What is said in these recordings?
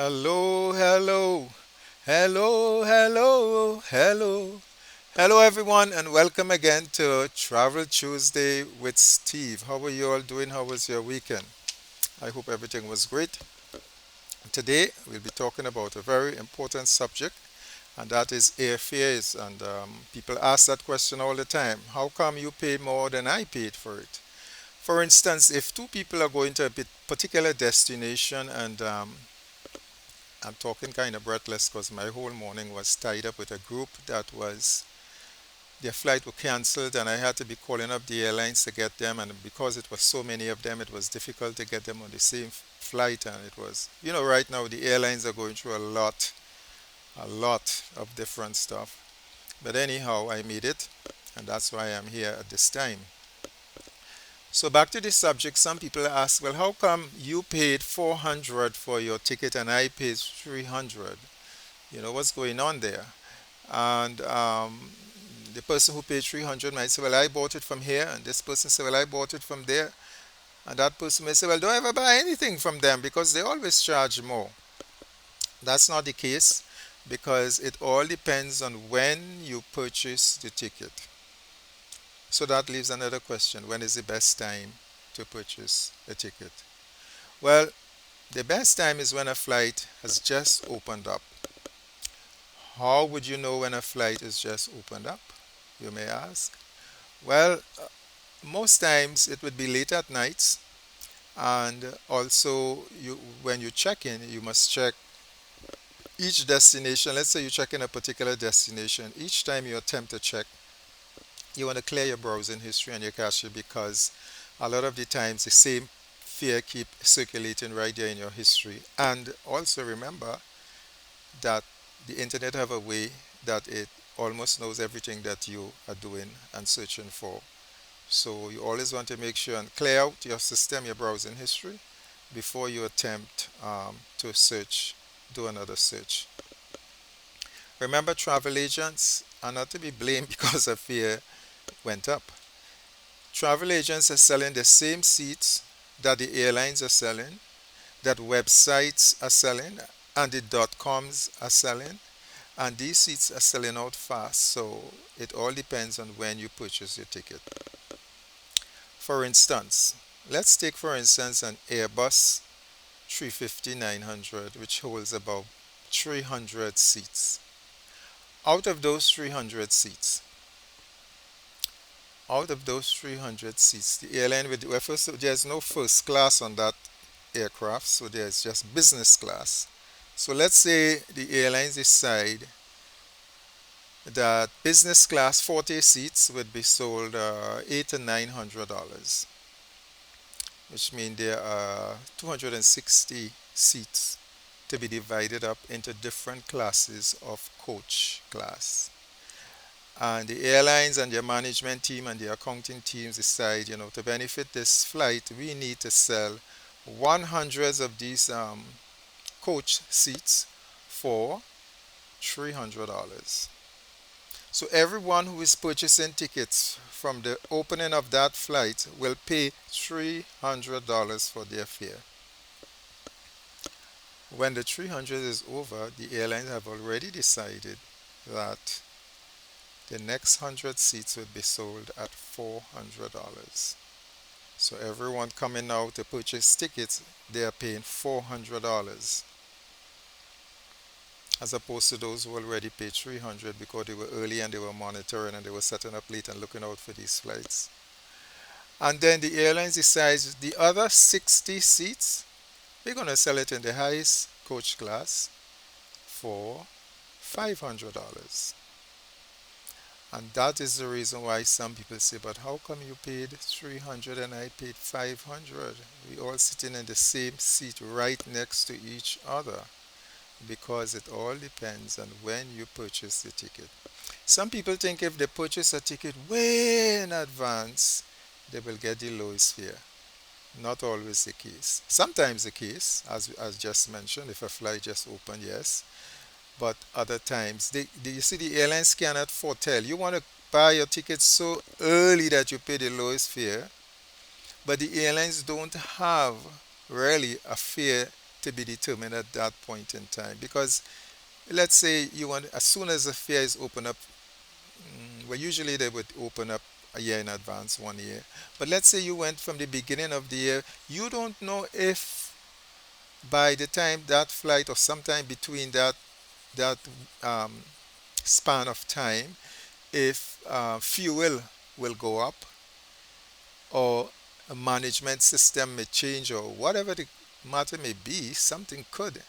Hello, hello, hello, hello, hello. Hello, everyone, and welcome again to Travel Tuesday with Steve. How are you all doing? How was your weekend? I hope everything was great. Today, we'll be talking about a very important subject, and that is airfares. And people ask that question all the time. How come you paid more than I paid for it? For instance, if two people are going to a particular destination and I'm talking kind of breathless because my whole morning was tied up with a group that was their flight was cancelled and I had to be calling up the airlines to get them, and because it was so many of them it was difficult to get them on the same flight. And it was, right now the airlines are going through a lot of different stuff. But anyhow, I made it, and that's why I'm here at this time. So back to this subject, some people ask, well, how come you paid 400 for your ticket and I paid 300? What's going on there? And the person who paid 300 might say, well, I bought it from here, and this person say, well, I bought it from there, and that person may say, well, don't ever buy anything from them because they always charge more. That's not the case, because it all depends on when you purchase the ticket. So that leaves another question: when is the best time to purchase a ticket? Well, the best time is when a flight has just opened up. How would you know when a flight is just opened up, you may ask? Well, most times it would be late at night, and also when you check in, you must check each destination. Let's say you check in a particular destination. Each time you attempt to check, you want to clear your browsing history and your cache, because a lot of the times the same fare keep circulating right there in your history. And also remember that the internet have a way that it almost knows everything that you are doing and searching for. So you always want to make sure and clear out your system, your browsing history, before you attempt to search, do another search. Remember, travel agents are not to be blamed because a fare went up. Travel agents are selling the same seats that the airlines are selling, that websites are selling, and the dot coms are selling, and these seats are selling out fast. So it all depends on when you purchase your ticket. For instance, let's take for instance an Airbus 350-900, which holds about 300 seats. Out of those 300 seats, the airline with, well, first, there's no first class on that aircraft, so there's just business class. So let's say the airlines decide that business class 40 seats would be sold $800 to $900, which means there are 260 seats to be divided up into different classes of coach class. And the airlines and their management team and the accounting teams decide, to benefit this flight, we need to sell 100 of these coach seats for $300. So everyone who is purchasing tickets from the opening of that flight will pay $300 for their fare. When the 300 is over, the airlines have already decided that the next 100 seats will be sold at $400. So everyone coming out to purchase tickets, they are paying $400, as opposed to those who already paid 300 because they were early and they were monitoring and they were setting up late and looking out for these flights. And then the airlines decides the other 60 seats, we're going to sell it in the highest coach class for $500. And that is the reason why some people say, but how come you paid 300 and I paid 500? We all sitting in the same seat right next to each other. Because it all depends on when you purchase the ticket. Some people think if they purchase a ticket way in advance, they will get the lowest fare. Not always the case. Sometimes the case, as just mentioned, if a flight just opened, yes. But other times, you see, the airlines cannot foretell. You want to buy your ticket so early that you pay the lowest fare, but the airlines don't have really a fare to be determined at that point in time. Because let's say you want, as soon as the fair is open up, well, usually they would open up a year in advance, 1 year. But let's say you went from the beginning of the year, you don't know if by the time that flight or sometime between that um, span of time, if fuel will go up or a management system may change or whatever the matter may be, something could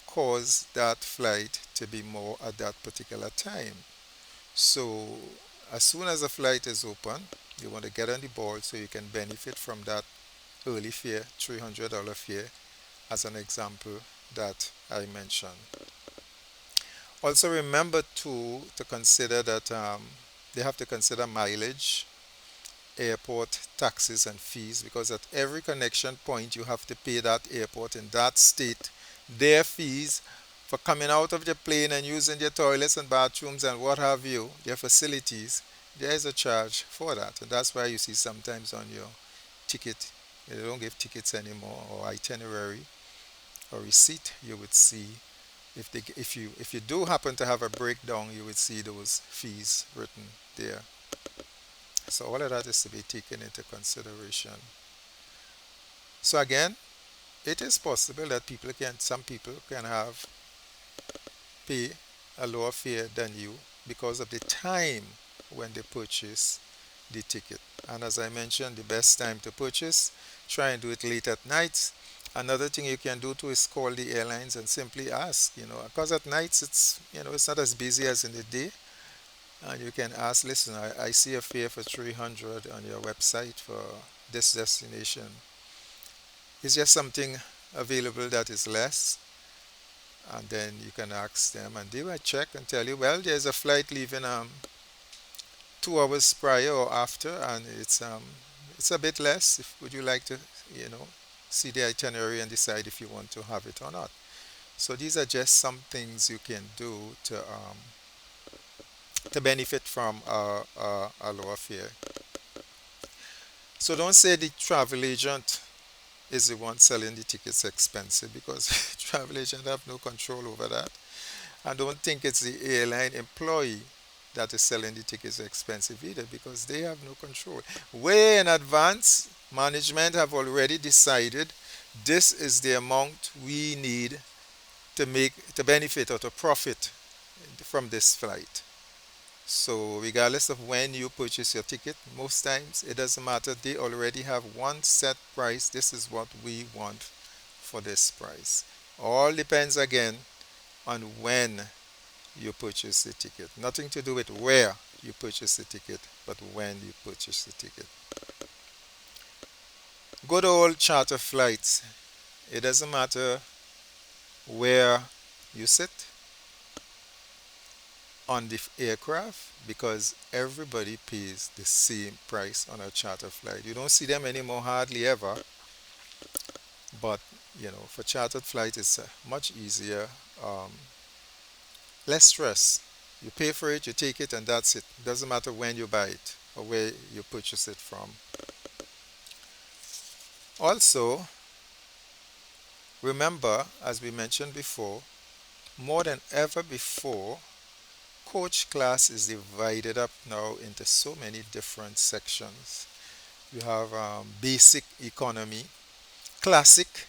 cause that flight to be more at that particular time. So as soon as the flight is open, you want to get on the ball so you can benefit from that early fare, $300 fare, as an example that I mentioned. Also remember too to consider that they have to consider mileage, airport taxes and fees, because at every connection point you have to pay that airport in that state their fees for coming out of the plane and using their toilets and bathrooms and what have you, their facilities. There is a charge for that, and that's why you see sometimes on your ticket, they don't give tickets anymore, or itinerary or receipt, you would see, if you do happen to have a breakdown, you would see those fees written there. So all of that is to be taken into consideration. So again, it is possible that some people can have pay a lower fare than you because of the time when they purchase the ticket. And as I mentioned, the best time to purchase, try and do it late at night. Another thing you can do too is call the airlines and simply ask, because at nights it's not as busy as in the day. And you can ask, listen, I see a fare for 300 on your website for this destination. Is there something available that is less? And then you can ask them, and they will check and tell you, well, there's a flight leaving 2 hours prior or after, and it's a bit less. Would you like to, you know, see the itinerary and decide if you want to have it or not? So these are just some things you can do to benefit from a lower fare. So don't say the travel agent is the one selling the tickets expensive, because travel agent have no control over that. And don't think it's the airline employee that is selling the tickets expensive either, because they have no control. Way in advance, management have already decided this is the amount we need to benefit or to profit from this flight. So regardless of when you purchase your ticket, most times it doesn't matter. They already have one set price. This is what we want for this price. All depends again on when you purchase the ticket. Nothing to do with where you purchase the ticket, but when you purchase the ticket. Good old charter flights. It doesn't matter where you sit on the aircraft, because everybody pays the same price on a charter flight. You don't see them anymore hardly ever, but for chartered flight it's much easier, um, less stress. You pay for it, you take it, and that's it. Doesn't matter when you buy it or where you purchase it from. Also, remember, as we mentioned before, more than ever before, coach class is divided up now into so many different sections. You have basic economy, classic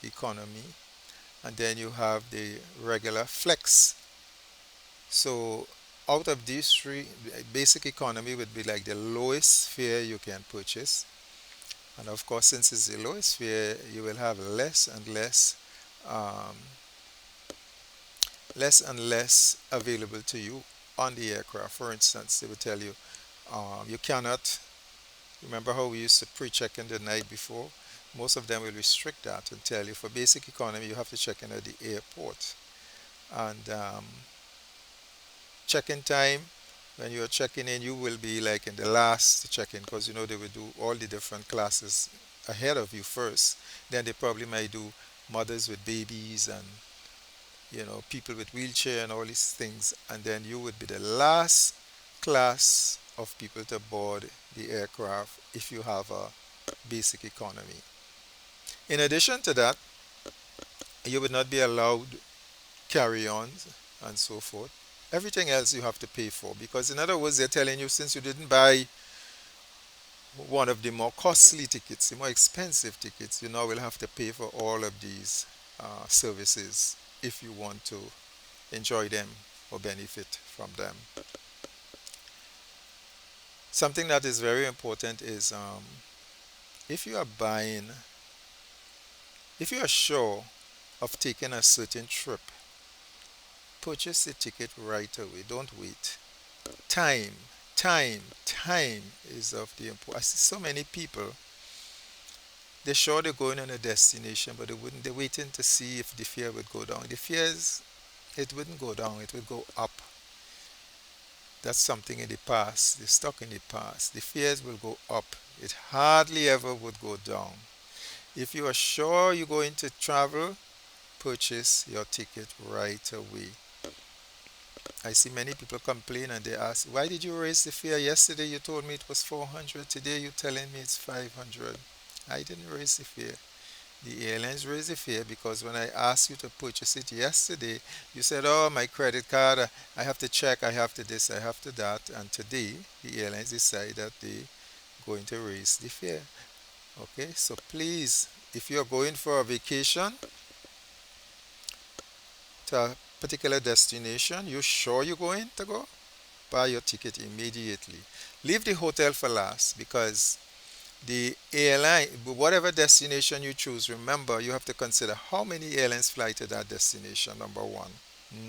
economy, and then you have the regular flex. So out of these three, basic economy would be like the lowest fare you can purchase. And of course, since it's the lowest fare, you will have um, less and less available to you on the aircraft. For instance, they will tell you you cannot. Remember how we used to pre-check in the night before? Most of them will restrict that and tell you for basic economy you have to check in at the airport. And check-in time, when you're checking in, you will be like in the last check-in, because they will do all the different classes ahead of you first. Then they probably might do mothers with babies and people with wheelchair and all these things, and then you would be the last class of people to board the aircraft if you have a basic economy. In addition to that, you would not be allowed carry-ons and so forth. Everything else you have to pay for because, in other words, they're telling you since you didn't buy one of the more costly tickets, the more expensive tickets, you now will have to pay for all of these services if you want to enjoy them or benefit from them. Something that is very important is if you are buying, if you are sure of taking a certain trip, purchase the ticket right away. Don't wait. Time, time is of the importance. I see so many people, they're sure they're going on a destination, but they're waiting to see if the fare would go down. The fares, it wouldn't go down, it would go up. That's something in the past. They're stuck in the past. The fares will go up. It hardly ever would go down. If you are sure you're going to travel, purchase your ticket right away. I see many people complain and they ask, why did you raise the fare? Yesterday you told me it was 400. Today you're telling me it's 500. I didn't raise the fare. The airlines raised the fare because when I asked you to purchase it yesterday, you said, oh, my credit card, I have to check, I have to this, I have to that. And today, the airlines decide that they're going to raise the fare. Okay, so please, if you're going for a vacation to a particular destination, you sure you're going to go? Buy your ticket immediately. Leave the hotel for last because the airline, whatever destination you choose, remember you have to consider how many airlines fly to that destination, number one.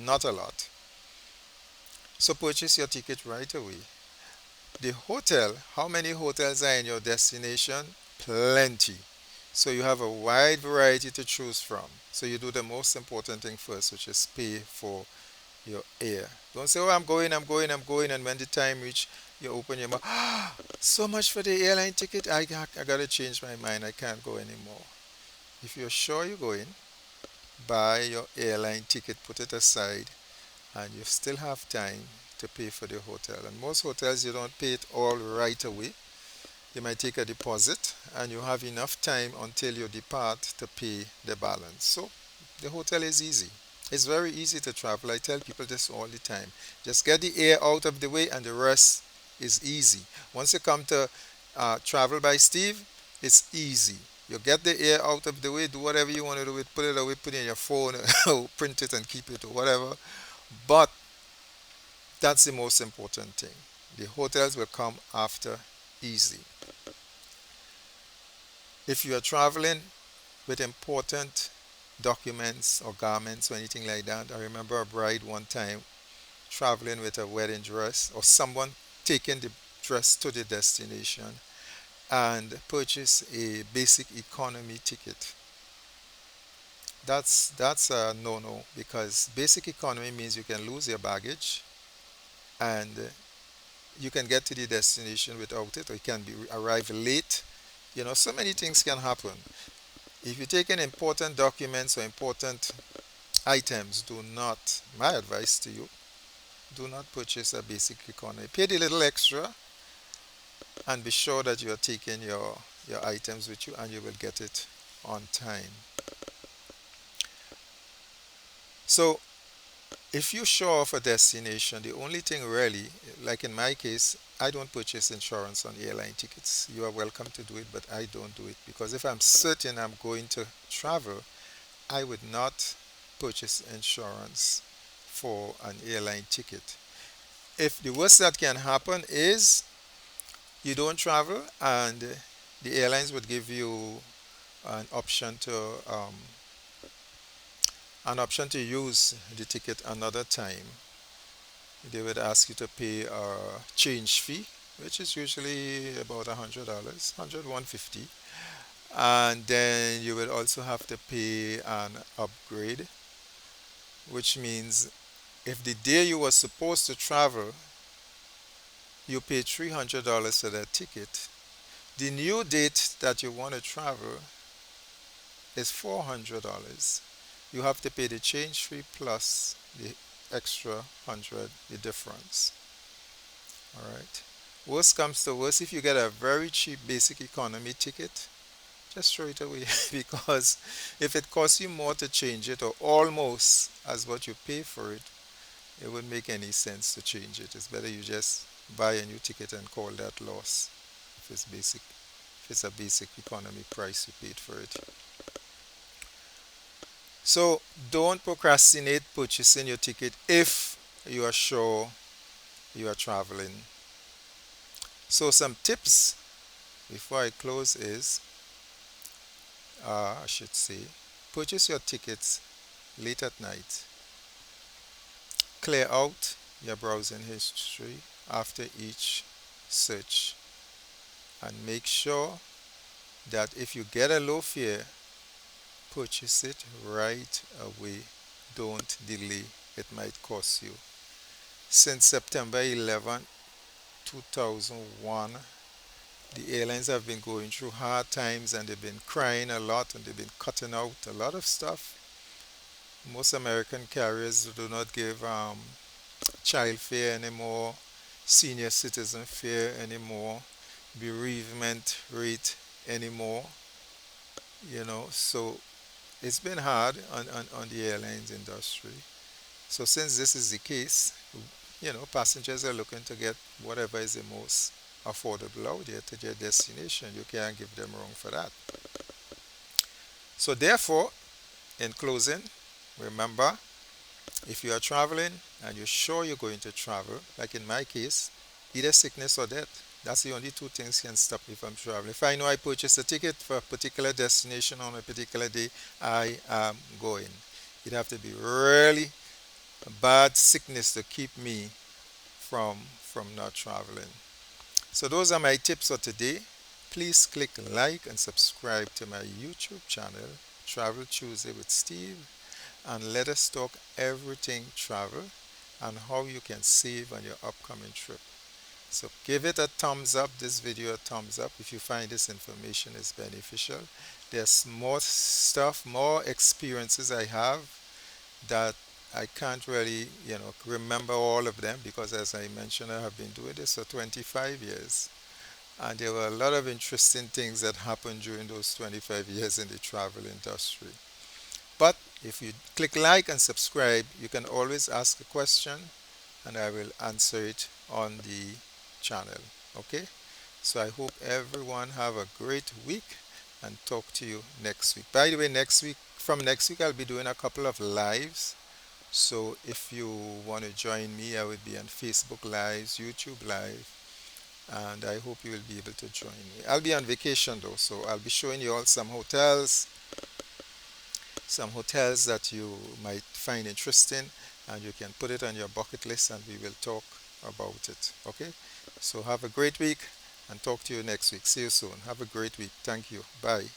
Not a lot. So purchase your ticket right away. The hotel, how many hotels are in your destination? Plenty. So you have a wide variety to choose from. So you do the most important thing first, which is pay for your air. Don't say, oh, I'm going, and when the time reach, you open your mouth. So much for the airline ticket. I gotta change my mind. I can't go anymore. If you're sure you're going, buy your airline ticket, put it aside, and you still have time to pay for the hotel. And most hotels, you don't pay it all right away. They might take a deposit, and you have enough time until you depart to pay the balance. So the hotel is easy. It's very easy to travel. I tell people this all the time. Just get the air out of the way, and the rest is easy. Once you come to Travel by Steve, it's easy. You get the air out of the way, do whatever you want to do with, put it away, put it in your phone, print it and keep it or whatever. But that's the most important thing. The hotels will come after easy. If you are traveling with important documents or garments or anything like that, I remember a bride one time traveling with a wedding dress or someone taking the dress to the destination and purchase a basic economy ticket. That's a no-no because basic economy means you can lose your baggage and you can get to the destination without it or you can arrive late. So many things can happen. If you take in important documents or important items, do not, my advice to you, do not purchase a basic economy. Pay the little extra and be sure that you are taking your items with you and you will get it on time. So if you show off a destination, the only thing really, like in my case, I don't purchase insurance on airline tickets. You are welcome to do it, but I don't do it because if I'm certain I'm going to travel, I would not purchase insurance for an airline ticket. If the worst that can happen is you don't travel and the airlines would give you an option to um, use the ticket another time. They would ask you to pay a change fee, which is usually about $100, 150, and then you will also have to pay an upgrade, which means if the day you were supposed to travel, you pay $300 for that ticket, the new date that you want to travel is $400. You have to pay the change fee plus the extra 100, the difference. All right. Worst comes to worst, if you get a very cheap basic economy ticket, just throw it away because if it costs you more to change it or almost as what you pay for it, it wouldn't make any sense to change it. It's better you just buy a new ticket and call that loss if it's basic, if it's a basic economy price you paid for it. So don't procrastinate purchasing your ticket if you are sure you are traveling. So some tips before I close is, I should say, purchase your tickets late at night. Clear out your browsing history after each search and make sure that if you get a low fare, purchase it right away. Don't delay, it might cost you. Since September 11, 2001, the airlines have been going through hard times and they've been crying a lot and they've been cutting out a lot of stuff. Most American carriers do not give child fare anymore, senior citizen fare anymore, bereavement rate anymore. So it's been hard on the airlines industry. So since this is the case, passengers are looking to get whatever is the most affordable out there to their destination. You can't give them wrong for that. So therefore, in closing, remember, if you are traveling and you're sure you're going to travel, like in my case, either sickness or death. That's the only two things can stop me from traveling. If I know I purchased a ticket for a particular destination on a particular day, I am going. It'd have to be really a bad sickness to keep me from not traveling. So those are my tips for today. Please click like and subscribe to my YouTube channel, Travel Tuesday with Steve, and let us talk everything travel and how you can save on your upcoming trip. So give it a thumbs up, this video a thumbs up if you find this information is beneficial. There's more stuff, more experiences I have that I can't really, remember all of them because as I mentioned, I have been doing this for 25 years. And there were a lot of interesting things that happened during those 25 years in the travel industry. But if you click like and subscribe, you can always ask a question and I will answer it on the channel. Okay? So I hope everyone have a great week and talk to you next week. By the way, from next week I'll be doing a couple of lives. So if you want to join me, I will be on Facebook Lives, YouTube Live, and I hope you will be able to join me. I'll be on vacation though, so I'll be showing you all some hotels that you might find interesting and you can put it on your bucket list and we will talk about it. Okay? So have a great week and talk to you next week. See you soon. Have a great week. Thank you. Bye.